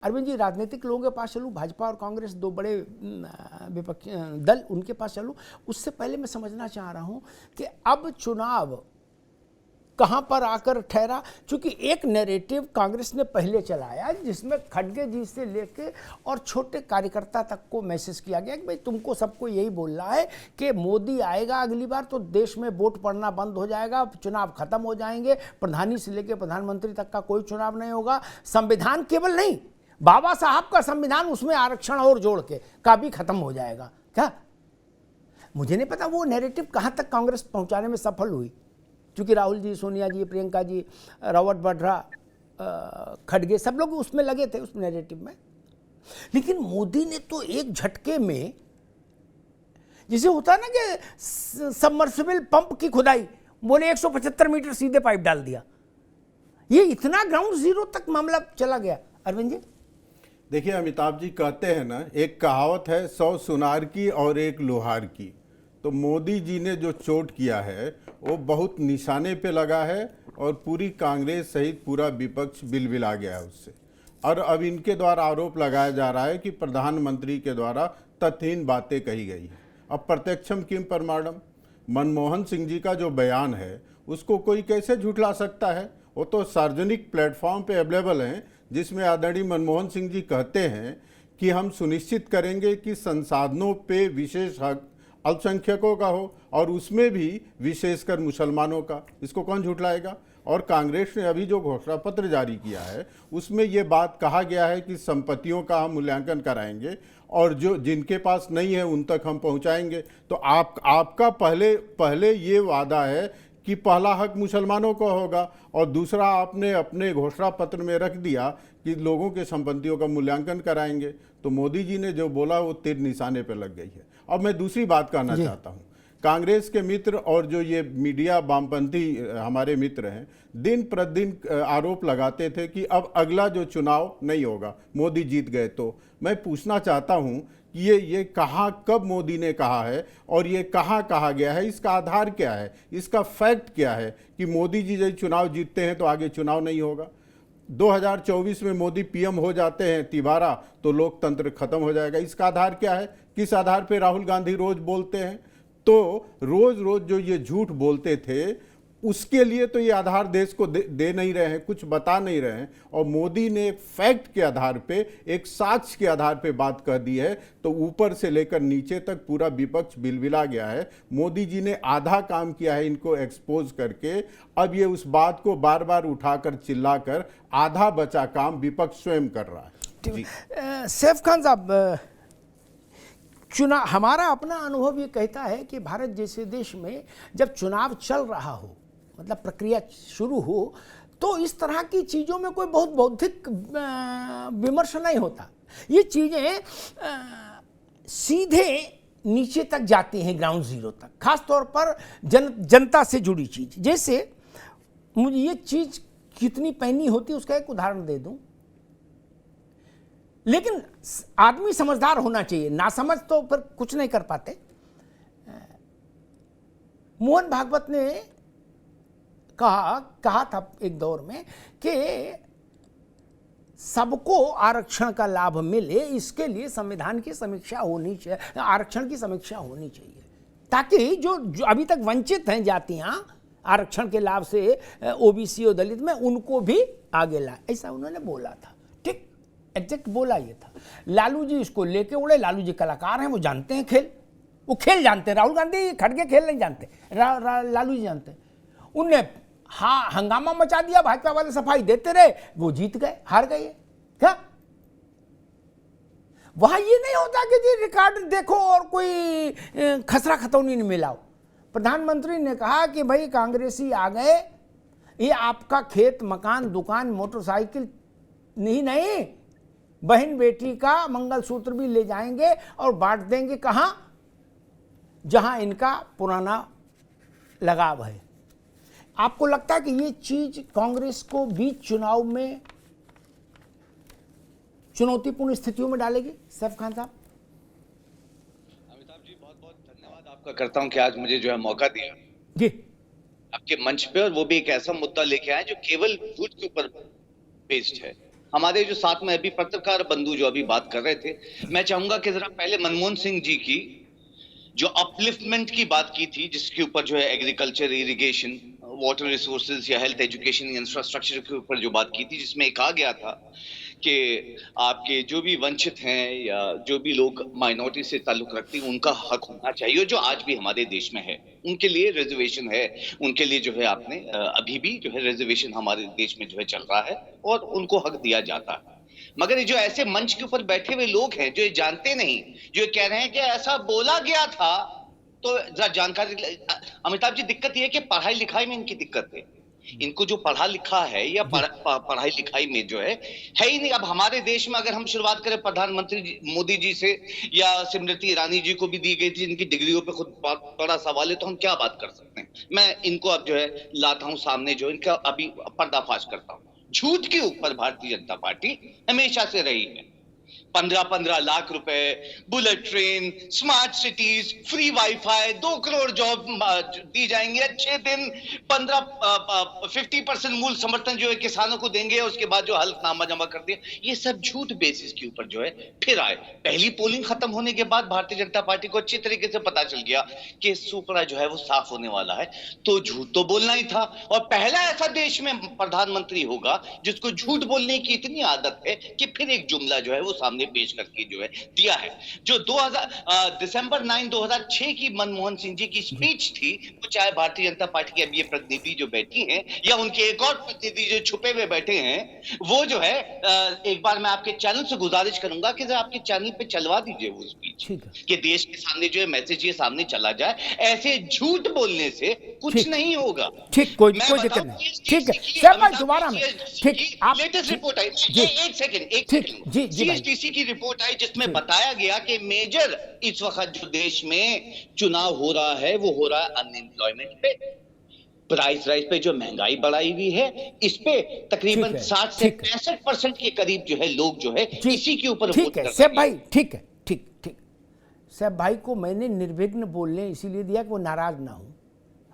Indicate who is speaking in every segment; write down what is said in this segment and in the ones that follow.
Speaker 1: अरविंद जी, राजनीतिक लोगों के पास चलूँ, भाजपा और कांग्रेस दो बड़े विपक्ष दल, उनके पास चलूँ, उससे पहले मैं समझना चाह रहा हूँ कि अब चुनाव कहाँ पर आकर ठहरा। क्योंकि एक नैरेटिव कांग्रेस ने पहले चलाया जिसमें खड़गे जी से लेके और छोटे कार्यकर्ता तक को मैसेज किया गया कि भाई तुमको सबको यही बोलना है कि मोदी आएगा अगली बार तो देश में वोट पड़ना बंद हो जाएगा, चुनाव खत्म हो जाएंगे, प्रधानी से लेकर प्रधानमंत्री तक का कोई चुनाव नहीं होगा, संविधान केवल नहीं, बाबा साहब का संविधान उसमें आरक्षण और जोड़ के का भी खत्म हो जाएगा। क्या, मुझे नहीं पता वो नैरेटिव कहाँ तक कांग्रेस पहुँचाने में सफल हुई, क्योंकि राहुल जी, सोनिया जी, प्रियंका जी, रॉबर्ट वाड्रा, खड़गे, सब लोग उसमें लगे थे उस नैरेटिव में। लेकिन मोदी ने तो एक झटके में, जिसे होता है ना कि सबमर्सिबल पंप की खुदाई, बोले 175 मीटर सीधे पाइप डाल दिया। ये इतना ग्राउंड जीरो तक मामला चला गया। अरविंद जी,
Speaker 2: देखिए, अमिताभ जी कहते हैं ना, एक कहावत है 100 सुनार की और एक लोहार की। तो मोदी जी ने जो चोट किया है वो बहुत निशाने पे लगा है और पूरी कांग्रेस सहित पूरा विपक्ष बिलबिला गया है उससे। और अब इनके द्वारा आरोप लगाया जा रहा है कि प्रधानमंत्री के द्वारा तथ्यहीन बातें कही गई है। अब प्रत्यक्षम किम प्रमाणम, मनमोहन सिंह जी का जो बयान है उसको कोई कैसे झुठला सकता है? वो तो सार्वजनिक प्लेटफॉर्म पे अवेलेबल हैं, जिसमें आदरणीय मनमोहन सिंह जी कहते हैं कि हम सुनिश्चित करेंगे कि संसाधनों पे विशेष हक अल्पसंख्यकों का हो और उसमें भी विशेषकर मुसलमानों का। इसको कौन झुठलाएगा? और कांग्रेस ने अभी जो घोषणा पत्र जारी किया है उसमें ये बात कहा गया है कि संपत्तियों का हम मूल्यांकन कराएंगे और जो जिनके पास नहीं है उन तक हम पहुंचाएंगे। तो आपका पहले ये वादा है कि पहला हक मुसलमानों को होगा और दूसरा आपने अपने घोषणा पत्र में रख दिया कि लोगों के संपत्तियों का मूल्यांकन कराएंगे। तो मोदी जी ने जो बोला वो तीर निशाने पर लग गई है। अब मैं दूसरी बात कहना चाहता हूँ, कांग्रेस के मित्र और जो ये मीडिया वामपंथी हमारे मित्र हैं, दिन प्रतिदिन आरोप लगाते थे कि अब अगला जो चुनाव नहीं होगा, मोदी जीत गए। तो मैं पूछना चाहता हूं कि ये कहाँ, कब मोदी ने कहा है और ये कहाँ कहा गया है? इसका आधार क्या है? इसका फैक्ट क्या है कि मोदी जी जब चुनाव जीतते हैं तो आगे चुनाव नहीं होगा? 2024 में मोदी पीएम हो जाते हैं तिबारा तो लोकतंत्र खत्म हो जाएगा। इसका आधार क्या है? किस आधार पे राहुल गांधी रोज बोलते हैं? तो रोज रोज जो ये झूठ बोलते थे उसके लिए तो ये आधार देश को दे नहीं रहे हैं, कुछ बता नहीं रहे हैं। और मोदी ने एक फैक्ट के आधार पे, एक साक्ष्य के आधार पे बात कह दी है, तो ऊपर से लेकर नीचे तक पूरा विपक्ष बिलबिला गया है। मोदी जी ने आधा काम किया है इनको एक्सपोज करके, अब ये उस बात को बार बार उठाकर चिल्लाकर आधा बचा काम विपक्ष स्वयं कर रहा है।
Speaker 1: सैफ खान साहब, चुनाव, हमारा अपना अनुभव ये कहता है कि भारत जैसे देश में जब चुनाव चल रहा हो, मतलब प्रक्रिया शुरू हो, तो इस तरह की चीज़ों में कोई बहुत बौद्धिक विमर्श नहीं होता। ये चीज़ें सीधे नीचे तक जाती हैं, ग्राउंड जीरो तक, खास तौर पर जनता से जुड़ी चीज़। जैसे मुझे ये चीज़ कितनी पैनी होती है उसका एक उदाहरण दे दूं। लेकिन आदमी समझदार होना चाहिए, ना समझ तो फिर कुछ नहीं कर पाते। मोहन भागवत ने कहा था एक दौर में कि सबको आरक्षण का लाभ मिले, इसके लिए संविधान की समीक्षा होनी चाहिए, आरक्षण की समीक्षा होनी चाहिए, ताकि जो अभी तक वंचित हैं जातियां आरक्षण के लाभ से, ओबीसी और दलित में, उनको भी आगे लाए। ऐसा उन्होंने बोला था। ठीक, एग्जैक्ट बोला ये था। लालू जी इसको लेके उड़े। लालू जी कलाकार हैं, वो जानते हैं खेल, वो खेल जानते हैं। राहुल गांधी खड़गे खेल नहीं जानते, लालू जी जानते हैं। उनने हंगामा मचा दिया, भाजपा वाले सफाई देते रहे, वो जीत गए, हार गए। क्या वहां ये नहीं होता कि जी रिकॉर्ड देखो और कोई खसरा खतौनी नहीं मिलाओ। प्रधानमंत्री ने कहा कि भाई कांग्रेसी आ गए, ये आपका खेत, मकान, दुकान, मोटरसाइकिल नहीं, बहन बेटी का मंगलसूत्र भी ले जाएंगे और बांट देंगे। कहां? जहां इनका पुराना लगाव है। आपको लगता है कि ये चीज कांग्रेस को बीच चुनाव में चुनौतीपूर्ण स्थितियों में डालेगी? सैफ खान साहब।
Speaker 3: अमिताभ जी, बहुत बहुत धन्यवाद आपका करता हूं कि आज मुझे जो है मौका दिया
Speaker 1: जी
Speaker 3: आपके मंच पे, और वो भी एक ऐसा मुद्दा लेके आए जो केवल झूठ के ऊपर बेस्ड है। हमारे जो साथ में अभी पत्रकार बंधु जो अभी बात कर रहे थे, मैं चाहूंगा कि जरा पहले मनमोहन सिंह जी की जो अपलिफ्टमेंट की बात की थी, जिसके ऊपर जो है एग्रीकल्चर, इरिगेशन, वाटर रिसोर्सेज या हेल्थ, एजुकेशन, इंफ्रास्ट्रक्चर के ऊपर जो बात की थी, जिसमें कहा गया था कि आपके जो भी वंचित हैं या जो भी लोग माइनॉरिटी से ताल्लुक रखते हैं उनका हक होना चाहिए, जो आज भी हमारे देश में है, उनके लिए रिजर्वेशन है, उनके लिए जो है आपने अभी भी जो है रिजर्वेशन हमारे देश में जो है चल रहा है और उनको हक दिया जाता है। मगर ये जो ऐसे मंच के ऊपर बैठे हुए लोग हैं जो ये जानते नहीं, जो ये कह रहे हैं कि ऐसा बोला गया था, तो जरा जानकारी। अमिताभ जी, दिक्कत ये है कि पढ़ाई लिखाई में इनकी दिक्कत है। इनको जो पढ़ा लिखा है या पढ़ाई लिखाई में जो है ही नहीं। अब हमारे देश में अगर हम शुरुआत करें प्रधानमंत्री मोदी जी से या स्मृति ईरानी जी को भी दी गई थी, इनकी डिग्रियों पे खुद बड़ा सवाल है, तो हम क्या बात कर सकते हैं। मैं इनको अब जो है लाता हूं सामने, जो इनका अभी पर्दाफाश करता हूं। झूठ के ऊपर भारतीय जनता पार्टी हमेशा से रही है। 15-15 लाख रुपए, bullet train, smart cities, free wifi, 2 crore job दी जाएंगे, अच्छे दिन 50% मूल समर्थन जो है किसानों को देंगे, उसके बाद जो हल्फनामा जमा कर दिया, ये सब झूठ बेसिस के ऊपर जो है फिर आए। पहली पोलिंग खत्म होने के बाद भारतीय जनता पार्टी को अच्छी तरीके से पता चल गया कि सुपड़ा जो है वो साफ होने वाला है, तो झूठ तो बोलना ही था। और पहला ऐसा देश में प्रधानमंत्री होगा जिसको झूठ बोलने की इतनी आदत है कि फिर एक जुमला जो है वो सामने पेश करके जो है दिया है। जो दिसंबर 9, 2006 की मनमोहन सिंह जी की स्पीच थी, वो चाहे भारतीय जनता पार्टी के अब ये प्रतिनिधि जो बैठी हैं या उनके एक और प्रतिनिधि जो छुपे हुए बैठे हैं, वो जो है एक बार मैं आपके चैनल से गुजारिश करूंगा कि जरा आपके चैनल पे चलवा दीजिए वो स्पीच, कि देश के सामने जो है मैसेज ये सामने चला जाए। ऐसे झूठ बोलने से कुछ नहीं होगा।
Speaker 1: ठीक, कोई दिक्कत नहीं। ठीक है सर, मैं दोबारा में ठीक आप
Speaker 3: लेटेस्ट रिपोर्ट आई, एक सेकंड सीएसटीसी की रिपोर्ट आई जिसमें बताया गया कि मेजर इस वक्त जो देश में चुनाव हो रहा है वो हो रहा है अनएम्प्लॉयमेंट पे, प्राइस राइस पे, जो महंगाई बढ़ाई हुई है इस पे तकरीबन 60 से 65% के करीब जो है लोग जो है इसी के ऊपर
Speaker 1: ठीक है सेब भाई, ठीक है, ठीक ठीक। सेब भाई को मैंने निर्विघ्न बोलने इसीलिए दिया कि वो नाराज ना हो,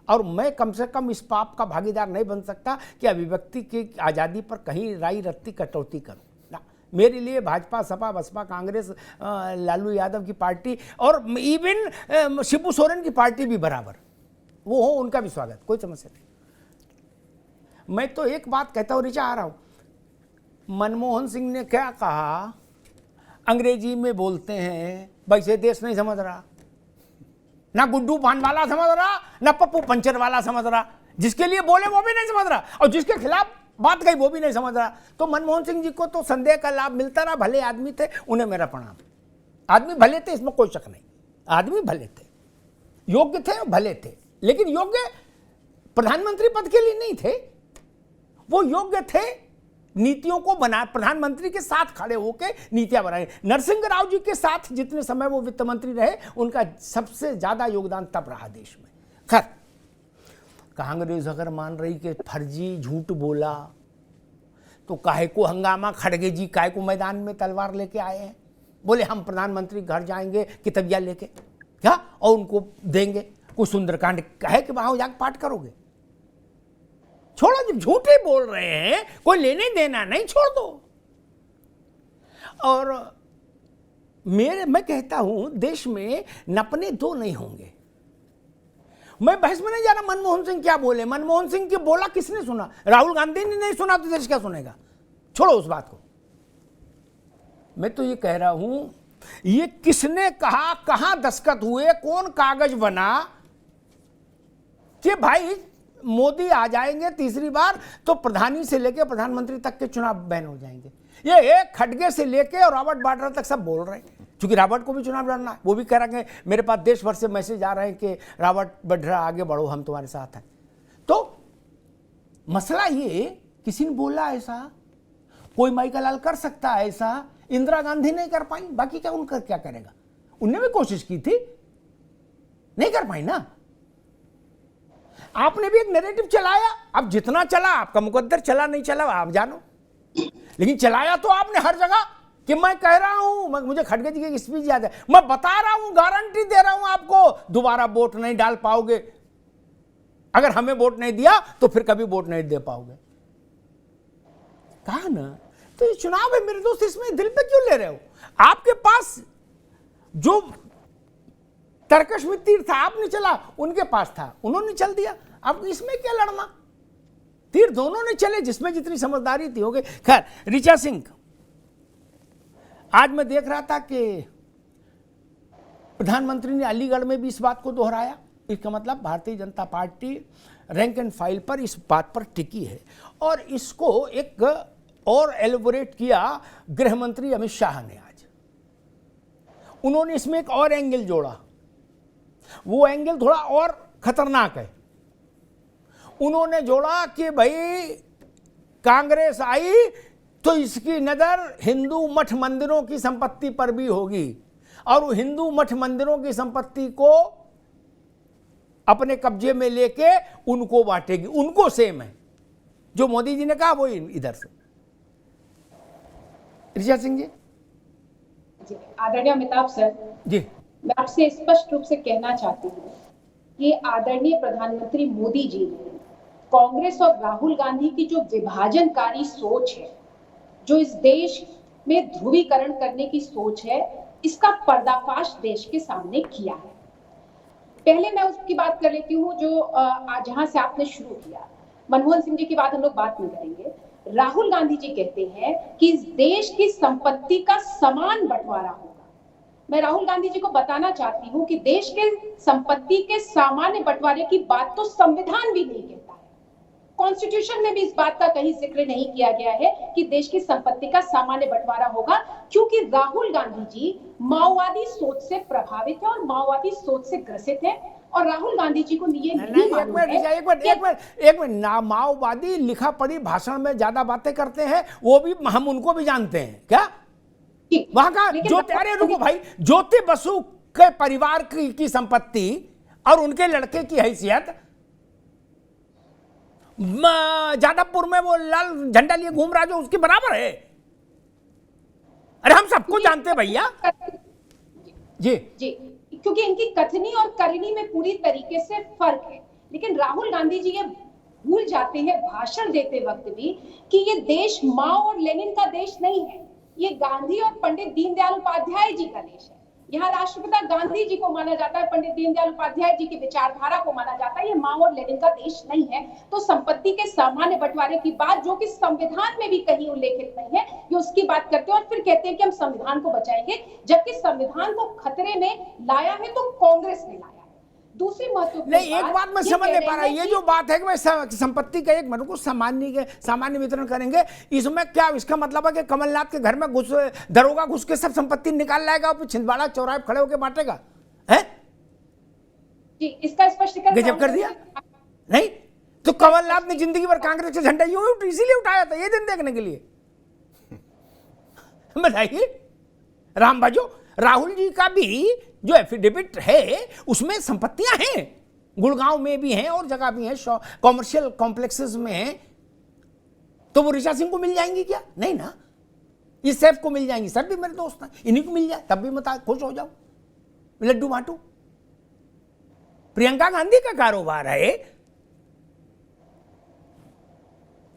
Speaker 1: और मैं कम से कम इस पाप का भागीदार नहीं बन सकता कि अभिव्यक्ति की आज़ादी पर कहीं राई रत्ती कटौती करूं ना। मेरे लिए भाजपा, सपा, बसपा, कांग्रेस, लालू यादव की पार्टी और इवन शिबू सोरेन की पार्टी भी बराबर, वो हो उनका भी स्वागत, कोई समस्या नहीं। मैं तो एक बात कहता हूँ, नीचे आ रहा हूँ, मनमोहन सिंह ने क्या कहा, अंग्रेजी में बोलते हैं, वैसे देश नहीं समझ रहा, ना गुड्डू पान वाला समझ रहा, ना पप्पू पंचर वाला समझ रहा, जिसके लिए बोले वो भी नहीं समझ रहा, और जिसके खिलाफ बात कही वो भी नहीं समझ रहा। तो मनमोहन सिंह जी को तो संदेह का लाभ मिलता रहा, भले आदमी थे, उन्हें मेरा प्रणाम। आदमी भले थे, इसमें कोई शक नहीं, आदमी भले थे, योग्य थे, भले थे, लेकिन योग्य प्रधानमंत्री पद के लिए नहीं थे, वो योग्य थे नीतियों को बना, प्रधानमंत्री के साथ खड़े होकर नीतियां बनाए। नरसिंह राव जी के साथ जितने समय वो वित्त मंत्री रहे, उनका सबसे ज्यादा योगदान तब रहा देश में। खैर, कांग्रेस अगर मान रही कि फर्जी झूठ बोला, तो काहे को हंगामा, खड़गे जी काहे को मैदान में तलवार लेके आए हैं, बोले हम प्रधानमंत्री घर जाएंगे किताबियां लेके क्या, और उनको देंगे कोई सुंदरकांड, कहे कि वहां जाकर पाठ करोगे। छोड़ो, जब झूठे बोल रहे हैं, कोई लेने देना नहीं, छोड़ दो। और मैं कहता हूं, देश में नपने दो नहीं होंगे। मैं बहस में नहीं जा रहा मनमोहन सिंह क्या बोले, मनमोहन सिंह की बोला किसने सुना, राहुल गांधी ने नहीं सुना तो देश क्या सुनेगा, छोड़ो उस बात को। मैं तो ये कह रहा हूं, ये किसने कहा, कहां दस्तखत हुए, कौन कागज बना कि भाई मोदी आ जाएंगे तीसरी बार तो प्रधानी से लेकर प्रधानमंत्री तक के चुनाव बैन हो जाएंगे। ये एक खड़गे से लेके और रॉबर्ट वाड्रा तक सब बोल रहे हैं, क्योंकि रॉबर्ट को भी चुनाव लड़ना है, वो भी कह रहे हैं, मेरे पास देश भर से मैसेज आ रहे हैं कि रॉबर्ट वाड्रा आगे बढ़ो, हम तुम्हारे साथ हैं। तो मसला ये, किसी ने बोला ऐसा, कोई माइकल लाल कर सकता है ऐसा, इंदिरा गांधी नहीं कर पाई, बाकी क्या उनका क्या करेगा, उनने भी कोशिश की थी, नहीं कर पाई ना। आपने भी एक नैरेटिव चलाया, अब जितना चला आपका मुकद्दर, चला नहीं चला आप जानो, लेकिन चलाया तो आपने हर जगह कि मैं कह रहा हूं, मुझे खड़गे जी की स्पीच याद है, मैं बता रहा हूं, गारंटी दे रहा हूं आपको, दोबारा वोट नहीं डाल पाओगे, अगर हमें वोट नहीं दिया तो फिर कभी वोट नहीं दे पाओगे। कहा ना तो ये चुनाव है मेरे दोस्त, इसमें दिल पे क्यों ले रहे हो? आपके पास जो तर्कश में तीर था आपने चला, उनके पास था उन्होंने चल दिया, आपको इसमें क्या लड़ना? तीर दोनों ने चले, जिसमें जितनी समझदारी थी हो गई। खैर, ऋचा सिंह, आज मैं देख रहा था कि प्रधानमंत्री ने अलीगढ़ में भी इस बात को दोहराया। इसका मतलब Bharatiya Janata party rank and file पर इस बात पर टिकी है, और इसको एक और एलिबोरेट किया गृह मंत्री अमित शाह ने। आज उन्होंने इसमें एक और एंगल जोड़ा, वो एंगल थोड़ा और खतरनाक है। उन्होंने जोड़ा कि भाई कांग्रेस आई तो इसकी नजर हिंदू मठ मंदिरों की संपत्ति पर भी होगी, और वो हिंदू मठ मंदिरों की संपत्ति को अपने कब्जे में लेके उनको बांटेगी, उनको सेम है जो मोदी जी ने कहा वो इधर से। ऋचा सिंह जी।
Speaker 4: आदरणीय अमिताभ सर
Speaker 1: जी,
Speaker 4: मैं आपसे स्पष्ट रूप से कहना चाहती हूँ कि आदरणीय प्रधानमंत्री मोदी जी ने कांग्रेस और राहुल गांधी की जो विभाजनकारी सोच है, जो इस देश में ध्रुवीकरण करने की सोच है, इसका पर्दाफाश देश के सामने किया है। पहले मैं उसकी बात कर लेती हूँ जो जहां से आपने शुरू किया। मनमोहन सिंह जी की बात हम लोग बात नहीं करेंगे। राहुल गांधी जी कहते हैं कि इस देश की संपत्ति का समान बंटवारा होगा। मैं राहुल गांधी जी को बताना चाहती हूँ कि देश के संपत्ति के सामान्य बंटवारे की बात तो संविधान भी नहीं कहता है, कॉन्स्टिट्यूशन में भी इस बात का कहीं जिक्र नहीं किया गया है कि देश की संपत्ति का सामान्य बंटवारा होगा, क्योंकि राहुल गांधी जी माओवादी सोच से प्रभावित है और माओवादी सोच से ग्रसित है, और राहुल गांधी जी को ये नहीं मालूम है।
Speaker 1: एक मिनट ना, माओवादी लिखा पढ़ी भाषण में ज्यादा बातें करते हैं, वो भी हम उनको भी जानते हैं क्या? वहां का ज्योति, अरे रुको भाई, ज्योति बसु के परिवार की संपत्ति और उनके लड़के की हैसियत, जादवपुर में वो लाल झंडा लिए घूम रहा जो उसके बराबर है। अरे हम सबको जानते हैं भैया जी
Speaker 4: जी, क्योंकि इनकी कथनी और करनी में पूरी तरीके से फर्क है। लेकिन राहुल गांधी जी ये भूल जाते हैं भाषण देते वक्त भी कि ये देश माओ और लेनिन का देश नहीं है, ये गांधी और पंडित दीनदयाल उपाध्याय जी का देश है। यहाँ राष्ट्रपिता गांधी जी को माना जाता है, पंडित दीनदयाल उपाध्याय जी की विचारधारा को माना जाता है, ये माओ और लेनिन का देश नहीं है। तो संपत्ति के सामान्य बंटवारे की बात, जो कि संविधान में भी कहीं उल्लेखित नहीं है, ये उसकी बात करते हैं और फिर कहते हैं कि हम संविधान को बचाएंगे, जबकि संविधान को खतरे में लाया है तो कांग्रेस ने लाया है। दूसरी महत्वपूर्ण
Speaker 1: नहीं, एक बात मैं समझ नहीं पा रहा, ये जो बात है कि मैं संपत्ति का एक को सामान्य वितरण करेंगे, इसमें क्या इसका मतलब है कि कमलनाथ के घर में दरोगा घुस के सब संपत्ति निकाल लाएगा और फिर छिंदवाड़ा चौराहे खड़े होकर बांटेगा? है
Speaker 4: जी, इसका स्पष्टीकरण
Speaker 1: गजब कर दिया। नहीं तो कमलनाथ ने जिंदगी भर कांग्रेस का झंडा इसीलिए उठाया था, ये दिन देखने के लिए। बताइए राम बाजू, राहुल जी का भी जो एफिडेविट है उसमें संपत्तियां हैं, गुड़गांव में भी हैं और जगह भी हैं, कॉमर्शियल कॉम्प्लेक्सेस में हैं, तो वो ऋचा सिंह को मिल जाएंगी क्या? नहीं ना, इस सैफ को मिल जाएंगी, सब भी मेरे दोस्त हैं, इन्हीं को मिल जाए तब भी मैं खुश हो जाऊं, लड्डू बांटू। प्रियंका गांधी का कारोबार है,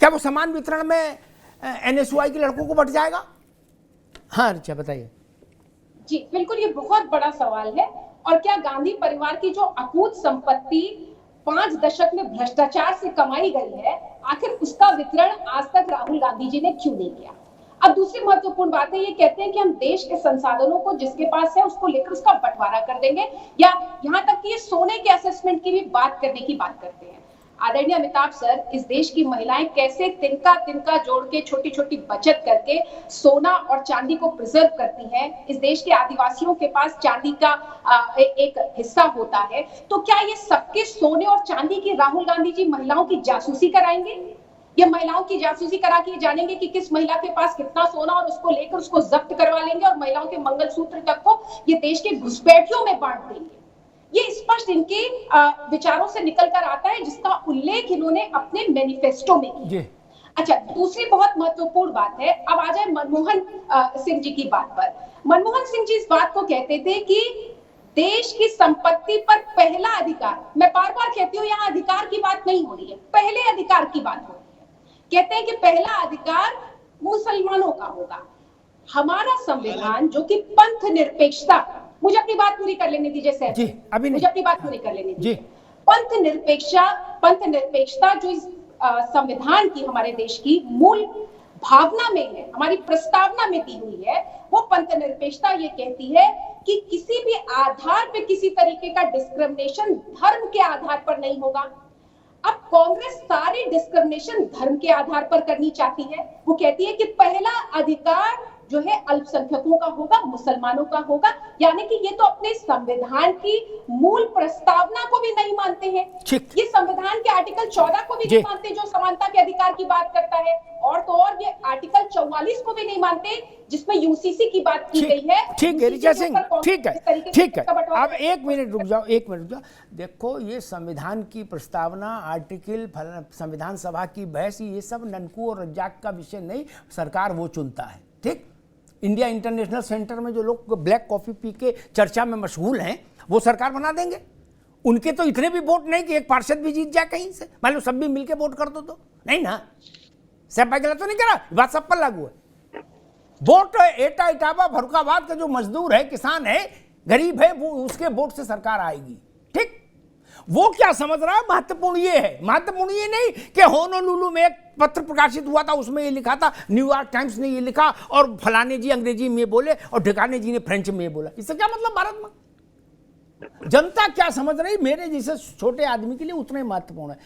Speaker 1: क्या वो समान वितरण में एनएसयूआई के लड़कों को बट जाएगा? हाँ ऋचा बताइए।
Speaker 4: जी बिल्कुल, ये बहुत बड़ा सवाल है। और क्या गांधी परिवार की जो अकूत संपत्ति 5 दशक में भ्रष्टाचार से कमाई गई है, आखिर उसका वितरण आज तक राहुल गांधी जी ने क्यों नहीं किया? अब दूसरी महत्वपूर्ण बात है, ये कहते हैं कि हम देश के संसाधनों को जिसके पास है उसको लेकर उसका बंटवारा कर देंगे, या यहाँ तक कि ये सोने के असेसमेंट की भी बात करने की बात करते हैं। आदरणीय अमिताभ सर, इस देश की महिलाएं कैसे तिनका तिनका जोड़ के छोटी छोटी बचत करके सोना और चांदी को प्रिजर्व करती हैं। इस देश के आदिवासियों के पास चांदी का एक हिस्सा होता है, तो क्या ये सबके सोने और चांदी की राहुल गांधी जी महिलाओं की जासूसी कराएंगे? ये महिलाओं की जासूसी करा के जानेंगे कि किस महिला के पास कितना सोना, और उसको लेकर उसको जब्त करवा लेंगे और महिलाओं के मंगलसूत्र तक को ये देश के घुसपैठियों में बांट देंगे। ये स्पष्ट इनके विचारों से निकल कर आता है, जिसका उल्लेख इन्होंने अपने मैनिफेस्टो में किया। अच्छा, दूसरी बहुत महत्वपूर्ण बात है, अब आ जाए मनमोहन सिंह जी की बात पर। मनमोहन सिंह जी इस बात को कहते थे कि देश की संपत्ति पर पहला अधिकार, मैं बार बार कहती हूँ यहाँ अधिकार की बात नहीं हो रही है, पहले अधिकार की बात हो रही है। कहते हैं कि पहला अधिकार मुसलमानों का होगा। हमारा संविधान जो कि पंथ निरपेक्षता, मुझे अपनी बात पूरी कर लेने दीजिए सर
Speaker 1: जी, अभी नहीं।
Speaker 4: मुझे अपनी बात पूरी कर लेने
Speaker 1: जी।
Speaker 4: दीजिए। पंथ निरपेक्षता जो इस संविधान की, हमारे देश की मूल भावना में है, हमारी प्रस्तावना में दी हुई है, वो पंथ निरपेक्षता ये कहती है कि किसी भी आधार पे किसी तरीके का डिस्क्रिमिनेशन धर्म के आधार पर नहीं होगा। अब कांग्रेस सारी डिस्क्रिमिनेशन धर्म के आधार पर करनी चाहती है। वो कहती है कि पहला अधिकार जो है अल्पसंख्यकों का होगा, मुसलमानों का होगा, यानी कि ये तो अपने संविधान की मूल प्रस्तावना को भी नहीं मानते हैं।
Speaker 1: ठीक।
Speaker 4: ये संविधान के आर्टिकल 14 को भी
Speaker 1: जी।
Speaker 4: नहीं मानते जो समानता के अधिकार की बात करता है, और तो और ये आर्टिकल 44 को भी नहीं मानते जिसमें यूसीसी की बात की गई है।
Speaker 1: ठीक है ऋचा सिंह, ठीक है, ठीक है। अब
Speaker 4: अब
Speaker 1: एक मिनट रुक जाओ, एक मिनट रुक जाओ। देखो, ये संविधान की प्रस्तावना, आर्टिकल, संविधान सभा की बहस, ये सब ननकू और रज्जाक का विषय नहीं, सरकार वो चुनता है। ठीक। इंडिया इंटरनेशनल सेंटर में जो लोग ब्लैक कॉफी पी के चर्चा में मशगूल हैं, वो सरकार बना देंगे। उनके तो इतने भी वोट नहीं कि एक पार्षद भी जीत जाए कहीं से, मान लो सब भी मिलके वोट कर दो तो नहीं ना। सब भाई गलत तो नहीं करा, बात सब पर लागू है। वोट एटा इटावा फरुखाबाद का जो मजदूर है, किसान है, गरीब है, वो उसके वोट से सरकार आएगी। ठीक। वो क्या समझ रहा है, महत्वपूर्ण ये है, महत्वपूर्ण ये नहीं कि होनोलुलु में एक पत्र प्रकाशित हुआ था, उसमें ये लिखा था, न्यूयॉर्क टाइम्स ने ये लिखा और फलाने जी अंग्रेजी में बोले और ढिकाने जी ने फ्रेंच में बोला। इससे क्या मतलब भारत में? जनता क्या समझ रही, मेरे जैसे छोटे आदमी के लिए उतना ही महत्वपूर्ण है।